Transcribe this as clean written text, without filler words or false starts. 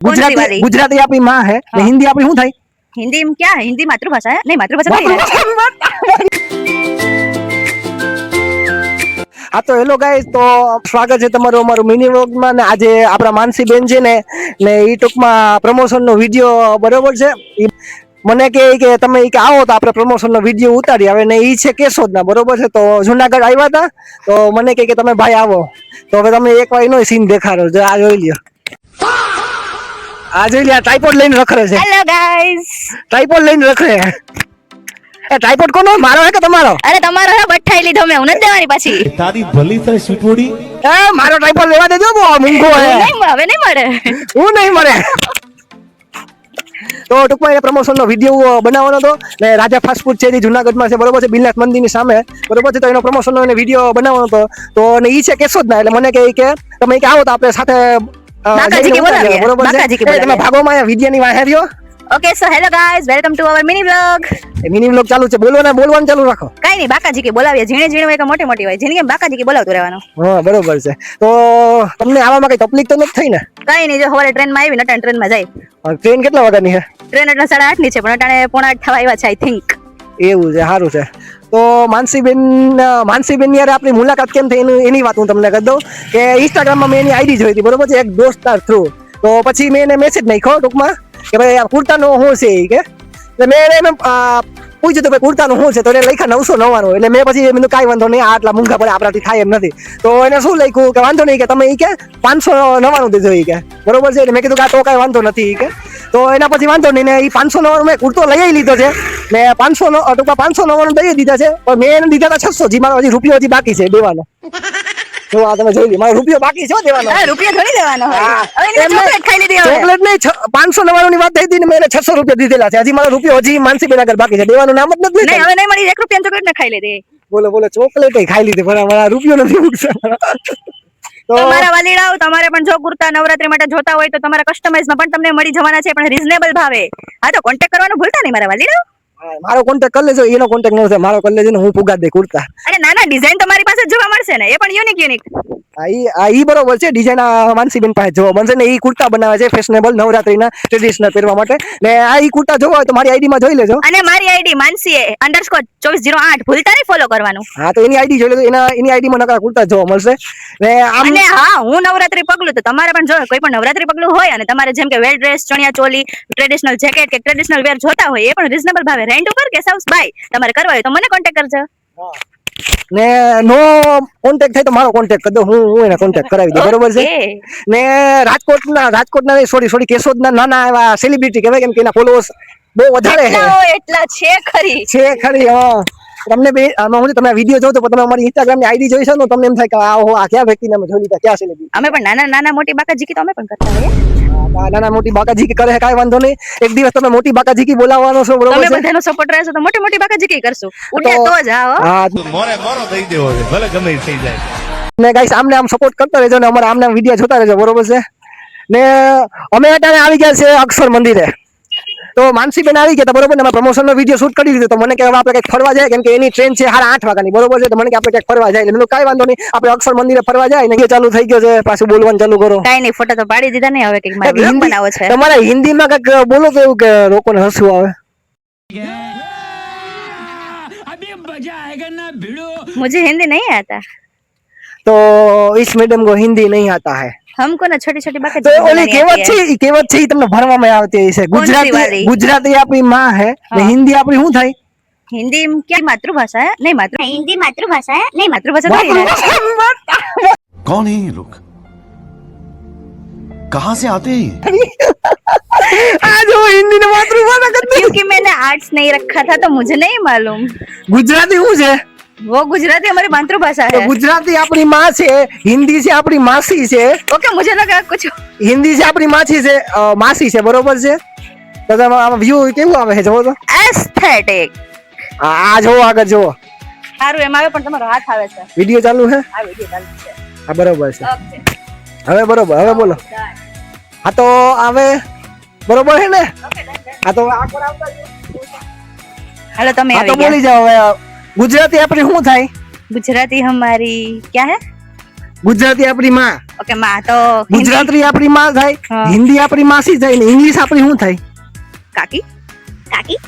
गुजराती अपनी माँ है। हाँ। हिंदी अपनी શું થાય? हिंदी में क्या है? हिंदी मातृभाषा है? नहीं मातृभाषा नहीं है। હા તો હેલો ગાઈસ, તો સ્વાગત છે તમારું અમારું મિની વ્લોગમાં ને આજે આપણા માનસી બેન છે ને ઈ ટૂંકમાં પ્રમોશનનો વિડીયો બરોબર છે. મને કે તમે કે આવો તો આપણે પ્રમોશનનો વિડીયો ઉતારી આવે ને ઈ છે કેશોદના બરોબર છે. તો જુનાગઢ આવ્યા હતા તો મને કે તમે ભાઈ આવો તો હવે તમે એક વાર એનો સીન દેખાડો. જો આ જોઈ લ્યો, આ જોઈ લ્યો, ટ્રાઈપોડ લઈને રખડે છે. હેલો ગાઈસ, ટ્રાઈપોડ લઈને રખડે. એ ટ્રાઈપોડ કોનો? મારો હે કે તમારો? અરે તમારો હે, બઠાઈ લીધો મેં, હું નથી દેવાની પાછી. તારી ભલી થાય સ્વીટોડી. એ મારો ટ્રાઈપોડ લેવા દેજો, બહુ મૂંગો હે. નહીં, હવે નહીં મળે. હું નહીં મળે. તો ટૂંકમાં એ પ્રમોશનનો વિડીયો બનાવવાનો હતો ને રાજા ફાસ્ટ ફૂડ છે જુનાગઢમાં છે બરોબર છે, બિલનાથ મંદિરની સામે બરોબર છે. તો એનો પ્રમોશનનો એને વિડીયો બનાવવાનો હતો. તો ને ઈ છે કેશોદના, એટલે મને કે તમે આવો તો આપણે સાથે બરોબર છે. તમે ભાગોમાં વિડીયોની વાહે રહ્યો. Okay, so hello guys, welcome to our mini vlog. Mini vlog ચાલુ છે, બોલવાનું ચાલુ રાખો. કઈ નહીં, બાકાજી કે બોલાવીએ, ઝીણે હોય કે મોટી હોય, જિંદગી બાકાજી કે બોલાવતું રહેવાનું. હા બરોબર છે. તો તમને આવામાં કઈ તકલીફ તો નથી થઈ ને? કઈ નહીં, જો સવારે ટ્રેનમાં આવી, નટાણ ટ્રેનમાં જાય. ટ્રેન કેટલા વાગ્યાની છે? ટ્રેન એટલે 8:30 ની છે, પણ અટાણે 7:45 થવા આવ્યા છે આઈ થિંક. એવું છે, સારું છે. તો માનસીબેન યાર આપણી મુલાકાત કેમ થઈ એની વાત હું તમને કહી દઉં કે ઇન્સ્ટાગ્રામમાં મેં એની આઈડી જોઈ હતી બરોબર છે, એક દોસ્તાર થ્રુ. તો પછી મેં એને મેસેજ નાખ્યો ટૂંકમાં કે ભાઈ કુર્તાનો શું છે કે, એટલે મેં એને પૂછ્યું તો ભાઈ કુર્તાનું શું છે, તો એને લખ્યા 999. એટલે મેં પછી મેં કાંઈ વાંધો નહીં, આટલા મૂંઘા પડે આપણાથી થાય એમ નથી. તો એને શું લખ્યું કે વાંધો નહીં કે તમે કે 599 દેજો કે બરોબર છે. એટલે મેં કીધું કે આ તો કાંઈ વાંધો નથી કે. તો એના પછી વાંધો નહીં ને એ 599 મેં કુર્તો લઈ લીધો છે ને 599 દઈ દીધા છે. પણ મેં એને દીધા હતા 600. જી મારો હજી રૂપિયો હજી બાકી છે દેવાનો. જો આ તમે જોઈ લો, મારો રૂપિયો બાકી છે દેવાનો. રૂપિયા થોડી દેવાનો હોય. હવે ચોકલેટ ખાઈ લીધી. ચોકલેટ નહીં, 599 ની વાત થઈ હતી ને મેં 600 રૂપિયા દીધેલા છે. હજી મારો રૂપિયો હજી માનસીબેન આગળ બાકી છે, દેવાનું નામ જ નથી. નહીં, હવે નહીં મળી. 1 રૂપિયા ચોકલેટ ને ખાઈ લીધી. બોલો ચોકલેટ ખાઈ લીધી, પણ મારા રૂપિયો નથી ઉગતા. તમારા વાલીડાઓ, તમારે પણ જો કુર્તા નવરાત્રી માટે જોતા હોય તો તમારા કસ્ટમાઇઝમાં પણ તમને મળી જવાના છે, પણ રીઝનેબલ ભાવે. હા તો કોન્ટેક્ટ કરવાનું ભૂલતા નહીં મારા વાલીડાઓ. મારો કોન્ટેક્ટ કરી લેજો, એનો કોન્ટેક્ટ ન થાય, મારો કરી લેજો ને હું પુગા દે કુર્તા. અરે નાના ડિઝાઇન તમારી પાસે જોવા મળશે ને, એ પણ યુનિક. ઈ બરોબર છે, ડિઝાઇન માનસીબેન પાસે જોવા મળશે ને. ઈ કુર્તા બનાવે છે ફેશનેબલ નવરાત્રીના ટ્રેડિશનલ પહેરવા માટે ને. આ ઈ કુર્તા જોવા હોય તો મારી આઈડી માં જોઈ લેજો. અને મારી આઈડી માનસી_2408 ભૂલતા નહીં ફોલો કરવાનું. હા તો એની આઈડી જોઈ લેજો, એની આઈડી માં નકા કુર્તા જોવા મળશે ને. અને હા, હું નવરાત્રી પગલું તો તમારે પણ જો કોઈ પણ નવરાત્રી પગલું હોય અને તમારે જેમ કે વેલ ડ્રેસ, ચણિયા ચોલી, ટ્રેડિશનલ જેકેટ કે ટ્રેડિશનલ વેર જોતા હોય, એ પણ રીઝનેબલ ભાવે રેન્ટ ઉપર કે સાઉસ બાય તમારે કરવા હોય તો મને કોન્ટેક્ટ કરજો. ને નો કોન્ટેક્ટ થાય તો મારો કોન્ટેક્ટ કરી દો, હું એને કોન્ટેક્ટ કરાવી દઉં બરોબર છે. ને રાજકોટના સોરી કેશોદના નાના એવા સેલિબ્રિટી કહેવાય, કેમ કે એના ફોલોઅર્સ બહુ વધારે છે. એટલા છે ખરી. હા, તમને બે હું તમે વિડીયો જોતો પણ તમે અમારી ઇન્સ્ટાગ્રામ ની આઈડી જોઈ છે ને, તમને એમ થાય કે આ ક્યાં વ્યક્તિને અમે જોઈ લીધા, ક્યાં સેલિબ્રિટી. અમે પણ નાના મોટી બાકાજીકી તો અમે પણ કરતા હોઈએ. નાના મોટી બાકાજીકી કરે કાંઈ વાંધો નહીં. એક દિવસ તમે મોટી બાકાજીકી બોલાવવાનો છો બરોબર છે. તમે બધાનો સપોર્ટ રહેશે તો મોટી બાકાજીકી કરશું. ઉડ્યા તો જ આવો. હા, મોરો થઈ દેવો છે, ભલે ગમે થઈ જાય. ને ગાઈસ આમને આમ સપોર્ટ કરતા રહેજો ને અમારા આમને વિડીયો જોતા રહેજો બરોબર છે. ને અમે અત્યારે આવી ગયા છે અક્ષર મંદિરે. તો માનસીબેન આવી ગયા બરોબર ને, અમે પ્રમોશનનો વિડીયો શૂટ કરી લીધો. તો મને કે આપણે કંઈક ફરવા જાય, કેમ કે એની ટ્રેન છે 8:30 વાગ્યાની બરોબર છે. તો મને કે આપણે કંઈક ફરવા જાય. એટલે કાંઈ વાંધો નહીં, આપણે અક્ષર મંદિરે ફરવા જાય ને. ચાલુ થઈ ગયો છે, પાછું બોલવાનું ચાલુ કરો. કાંઈ નહીં, ફોટો તો પાડી દીધા ને, હવે કંઈક મારે બ્લોગ બનાવવો છે. તમારા હિન્દીમાં કંઈક બોલો તો એવું કે લોકોને હસવું આવે. मुझे हिंदी नहीं आता. तो इस मैडम को हिंदी नहीं आता है. हमको ना छोटी बातें तो ओली કહેવત છે તમને ભણવામાં આવતી છે. ગુજરાતી આપણી માં હે ને હિન્દી આપણી શું થાય? हिंदी क्या मातृभाषा है? नहीं हिंदी मातृभाषा है. नहीं मातृभाषा नहीं. कौन है ये लोग, कहाँ से आते हैं? आज वो हिंदी ने मातृभाषा करती है. क्योंकि मैंने आर्ट्स नहीं रखा था तो मुझे नहीं मालूम. गुजराती શું છે? वो गुजराती हमारी मातृभाषा है. गुजराती अपनी माँ से, हिंदी से अपनी मासी से. ओके, मुझे लगा कुछ हिंदी से अपनी मासी से मासी से बरोबर છે. તો તમે વ્યૂ કેવું આવે છે જોવો તો. એસ્થેટિક. આ જો આગળ જો. સારું એમ આવે પણ તમારો હાથ આવે છે. વિડિયો ચાલુ છે? હા, વિડિયો ચાલુ છે. હા બરોબર છે. ઓકે, હવે બરોબર, હવે બોલો. હા તો હવે બરોબર છે ને? હા તો આગળ આવતા હાલો તમે આવી ગયા. તો બોલી જાઓ હવે. ગુજરાતી આપણી શું થાય? गुजराती हमारी क्या है? गुजराती अपनी माँ. ઓકે માં તો હિન્દી. ગુજરાતી આપણી માં થાય, હા. હિન્દી આપણી માસી થાય ને ઇંગ્લિશ આપણી શું થાય? કાકી કાકી